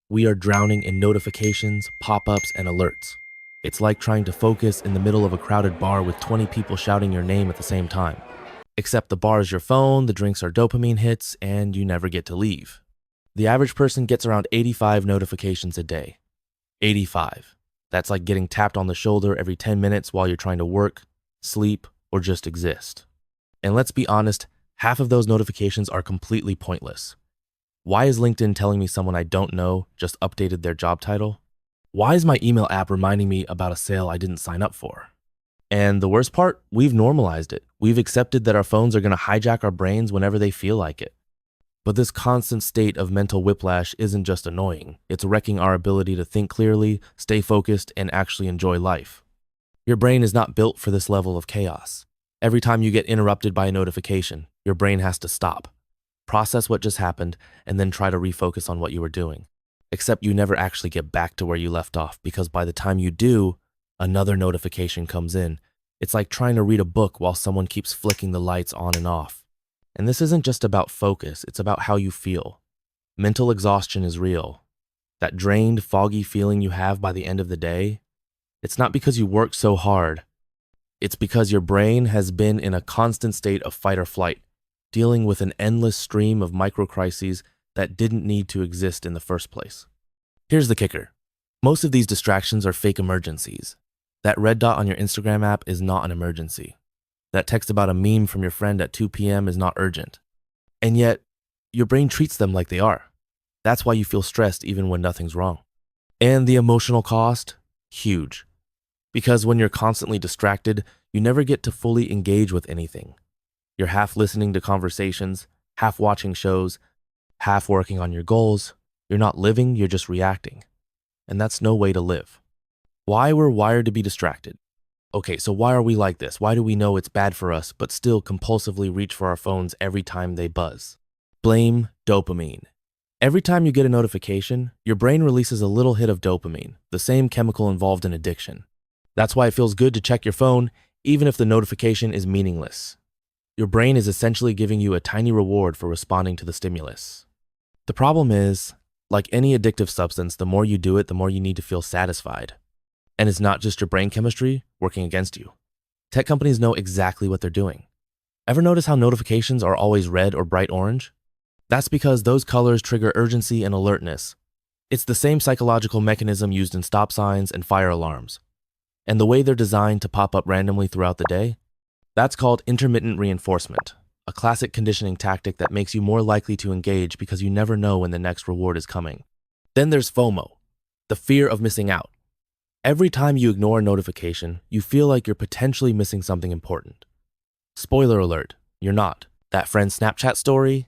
We are drowning in notifications, pop-ups, and alerts. It's like trying to focus in the middle of a crowded bar with 20 people shouting your name at the same time. Except the bar is your phone, the drinks are dopamine hits, and you never get to leave. The average person gets around 85 notifications a day. 85. That's like getting tapped on the shoulder every 10 minutes while you're trying to work, sleep, or just exist. And let's be honest, half of those notifications are completely pointless. Why is LinkedIn telling me someone I don't know just updated their job title? Why is my email app reminding me about a sale I didn't sign up for? And the worst part, we've normalized it. We've accepted that our phones are going to hijack our brains whenever they feel like it. But this constant state of mental whiplash isn't just annoying. It's wrecking our ability to think clearly, stay focused, and actually enjoy life. Your brain is not built for this level of chaos. Every time you get interrupted by a notification, your brain has to stop, process what just happened, and then try to refocus on what you were doing. Except you never actually get back to where you left off, because by the time you do, another notification comes in. It's like trying to read a book while someone keeps flicking the lights on and off. And this isn't just about focus, it's about how you feel. Mental exhaustion is real. That drained, foggy feeling you have by the end of the day, it's not because you worked so hard. It's because your brain has been in a constant state of fight or flight, dealing with an endless stream of micro-crises that didn't need to exist in the first place. Here's the kicker. Most of these distractions are fake emergencies. That red dot on your Instagram app is not an emergency. That text about a meme from your friend at 2 p.m. is not urgent. And yet, your brain treats them like they are. That's why you feel stressed even when nothing's wrong. And the emotional cost? Huge. Because when you're constantly distracted, you never get to fully engage with anything. You're half listening to conversations, half watching shows, half working on your goals. You're not living, you're just reacting. And that's no way to live. Why we're wired to be distracted? Okay, so why are we like this? Why do we know it's bad for us, but still compulsively reach for our phones every time they buzz? Blame dopamine. Every time you get a notification, your brain releases a little hit of dopamine, the same chemical involved in addiction. That's why it feels good to check your phone, even if the notification is meaningless. Your brain is essentially giving you a tiny reward for responding to the stimulus. The problem is, like any addictive substance, the more you do it, the more you need to feel satisfied. And it's not just your brain chemistry working against you. Tech companies know exactly what they're doing. Ever notice how notifications are always red or bright orange? That's because those colors trigger urgency and alertness. It's the same psychological mechanism used in stop signs and fire alarms. And the way they're designed to pop up randomly throughout the day, that's called intermittent reinforcement, a classic conditioning tactic that makes you more likely to engage because you never know when the next reward is coming. Then there's FOMO, the fear of missing out. Every time you ignore a notification, you feel like you're potentially missing something important. Spoiler alert, you're not. That friend's Snapchat story?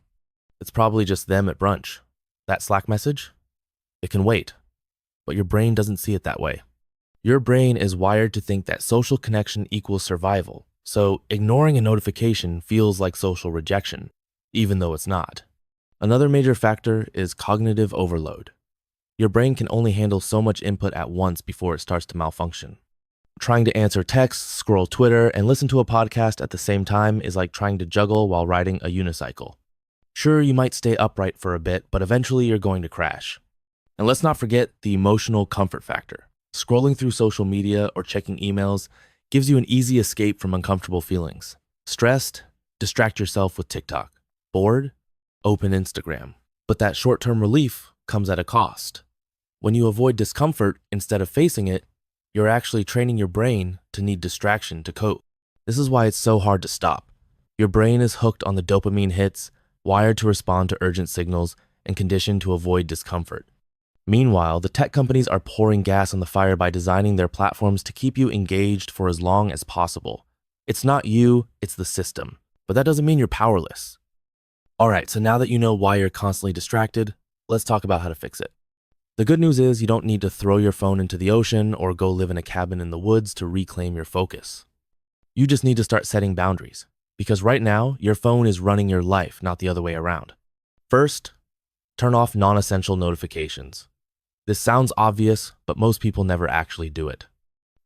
It's probably just them at brunch. That Slack message? It can wait. But your brain doesn't see it that way. Your brain is wired to think that social connection equals survival, so ignoring a notification feels like social rejection, even though it's not. Another major factor is cognitive overload. Your brain can only handle so much input at once before it starts to malfunction. Trying to answer texts, scroll Twitter, and listen to a podcast at the same time is like trying to juggle while riding a unicycle. Sure, you might stay upright for a bit, but eventually you're going to crash. And let's not forget the emotional comfort factor. Scrolling through social media or checking emails gives you an easy escape from uncomfortable feelings. Stressed? Distract yourself with TikTok. Bored? Open Instagram. But that short-term relief comes at a cost. When you avoid discomfort instead of facing it, you're actually training your brain to need distraction to cope. This is why it's so hard to stop. Your brain is hooked on the dopamine hits, wired to respond to urgent signals, and conditioned to avoid discomfort. Meanwhile, the tech companies are pouring gas on the fire by designing their platforms to keep you engaged for as long as possible. It's not you, it's the system. But that doesn't mean you're powerless. Alright, so now that you know why you're constantly distracted, let's talk about how to fix it. The good news is you don't need to throw your phone into the ocean or go live in a cabin in the woods to reclaim your focus. You just need to start setting boundaries, because right now, your phone is running your life, not the other way around. First, turn off non-essential notifications. This sounds obvious, but most people never actually do it.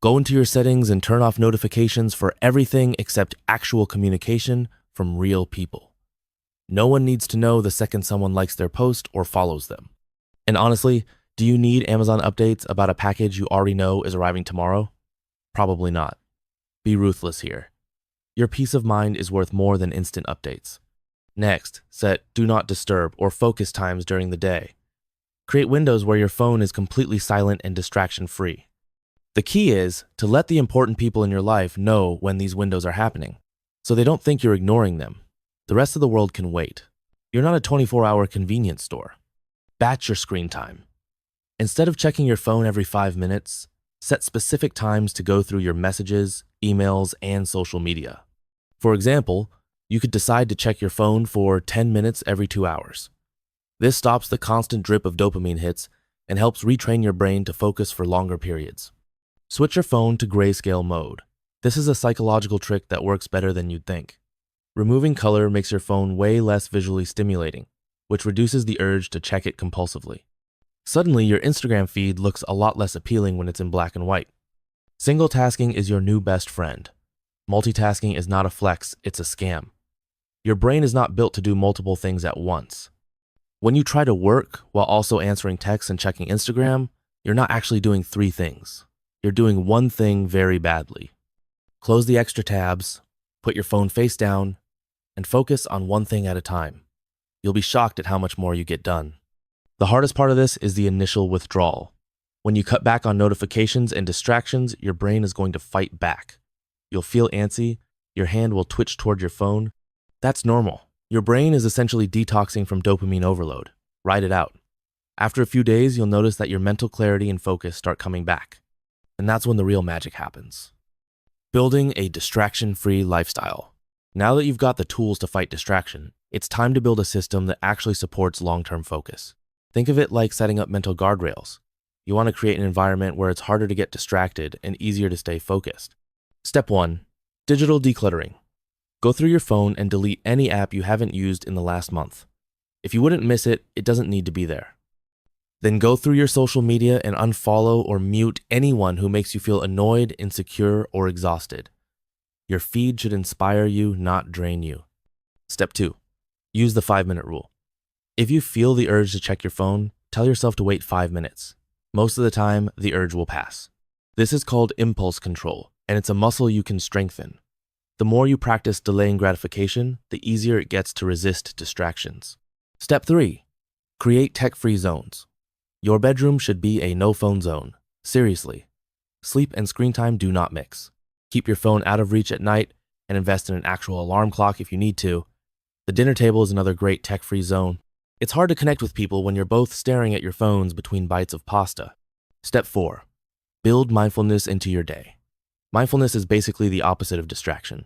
Go into your settings and turn off notifications for everything except actual communication from real people. No one needs to know the second someone likes their post or follows them. And honestly, Do you need Amazon updates about a package you already know is arriving tomorrow? Probably not. Be ruthless here. Your peace of mind is worth more than instant updates. Next, set do not disturb or focus times during the day. Create windows where your phone is completely silent and distraction-free. The key is to let the important people in your life know when these windows are happening, so they don't think you're ignoring them. The rest of the world can wait. You're not a 24-hour convenience store. Batch your screen time. Instead of checking your phone every 5 minutes, set specific times to go through your messages, emails, and social media. For example, you could decide to check your phone for 10 minutes every 2 hours. This stops the constant drip of dopamine hits and helps retrain your brain to focus for longer periods. Switch your phone to grayscale mode. This is a psychological trick that works better than you'd think. Removing color makes your phone way less visually stimulating, which reduces the urge to check it compulsively. Suddenly, your Instagram feed looks a lot less appealing when it's in black and white. Single tasking is your new best friend. Multitasking is not a flex, it's a scam. Your brain is not built to do multiple things at once. When you try to work while also answering texts and checking Instagram, you're not actually doing 3 things. You're doing one thing very badly. Close the extra tabs, put your phone face down, and focus on one thing at a time. You'll be shocked at how much more you get done. The hardest part of this is the initial withdrawal. When you cut back on notifications and distractions, your brain is going to fight back. You'll feel antsy, your hand will twitch toward your phone. That's normal. Your brain is essentially detoxing from dopamine overload. Ride it out. After a few days, you'll notice that your mental clarity and focus start coming back. And that's when the real magic happens. Building a distraction-free lifestyle. Now that you've got the tools to fight distraction, it's time to build a system that actually supports long-term focus. Think of it like setting up mental guardrails. You want to create an environment where it's harder to get distracted and easier to stay focused. Step 1. Digital decluttering. Go through your phone and delete any app you haven't used in the last month. If you wouldn't miss it, it doesn't need to be there. Then go through your social media and unfollow or mute anyone who makes you feel annoyed, insecure, or exhausted. Your feed should inspire you, not drain you. Step 2. Use the 5-minute rule. If you feel the urge to check your phone, tell yourself to wait 5 minutes. Most of the time, the urge will pass. This is called impulse control, and it's a muscle you can strengthen. The more you practice delaying gratification, the easier it gets to resist distractions. Step 3. Create tech-free zones. Your bedroom should be a no-phone zone. Seriously. Sleep and screen time do not mix. Keep your phone out of reach at night and invest in an actual alarm clock if you need to. The dinner table is another great tech-free zone. It's hard to connect with people when you're both staring at your phones between bites of pasta. Step 4. Build mindfulness into your day. Mindfulness is basically the opposite of distraction.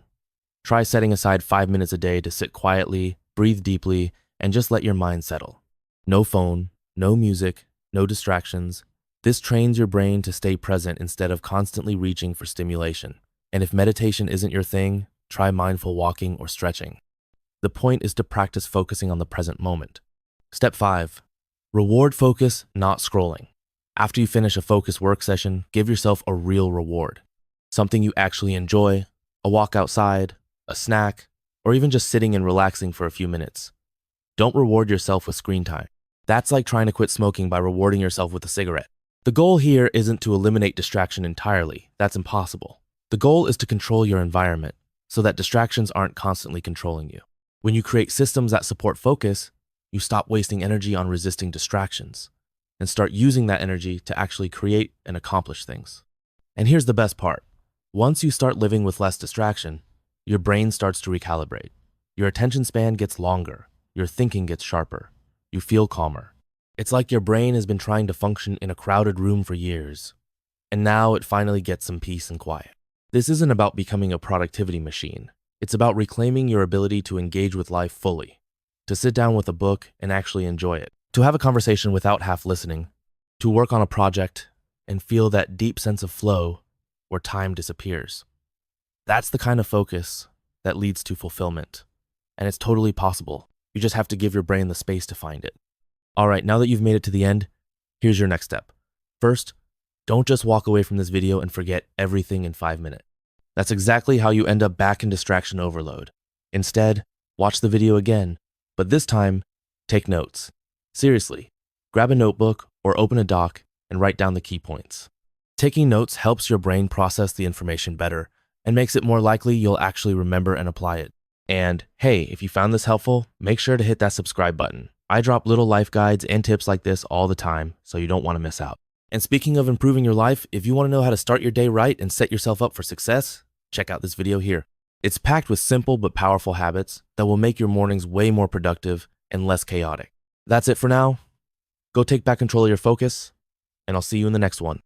Try setting aside 5 minutes a day to sit quietly, breathe deeply, and just let your mind settle. No phone, no music, no distractions. This trains your brain to stay present instead of constantly reaching for stimulation. And if meditation isn't your thing, try mindful walking or stretching. The point is to practice focusing on the present moment. Step 5. Reward focus, not scrolling. After you finish a focused work session, give yourself a real reward. Something you actually enjoy, a walk outside, a snack, or even just sitting and relaxing for a few minutes. Don't reward yourself with screen time. That's like trying to quit smoking by rewarding yourself with a cigarette. The goal here isn't to eliminate distraction entirely. That's impossible. The goal is to control your environment so that distractions aren't constantly controlling you. When you create systems that support focus, you stop wasting energy on resisting distractions and start using that energy to actually create and accomplish things. And here's the best part. Once you start living with less distraction, your brain starts to recalibrate. Your attention span gets longer. Your thinking gets sharper. You feel calmer. It's like your brain has been trying to function in a crowded room for years, and now it finally gets some peace and quiet. This isn't about becoming a productivity machine. It's about reclaiming your ability to engage with life fully, to sit down with a book and actually enjoy it, to have a conversation without half listening, to work on a project and feel that deep sense of flow where time disappears. That's the kind of focus that leads to fulfillment, and it's totally possible. You just have to give your brain the space to find it. All right, now that you've made it to the end, here's your next step. First, don't just walk away from this video and forget everything in 5 minutes. That's exactly how you end up back in distraction overload. Instead, watch the video again, but this time, take notes. Seriously, grab a notebook or open a doc and write down the key points. Taking notes helps your brain process the information better and makes it more likely you'll actually remember and apply it. And hey, if you found this helpful, make sure to hit that subscribe button. I drop little life guides and tips like this all the time, so you don't want to miss out. And speaking of improving your life, if you want to know how to start your day right and set yourself up for success, check out this video here. It's packed with simple but powerful habits that will make your mornings way more productive and less chaotic. That's it for now. Go take back control of your focus, and I'll see you in the next one.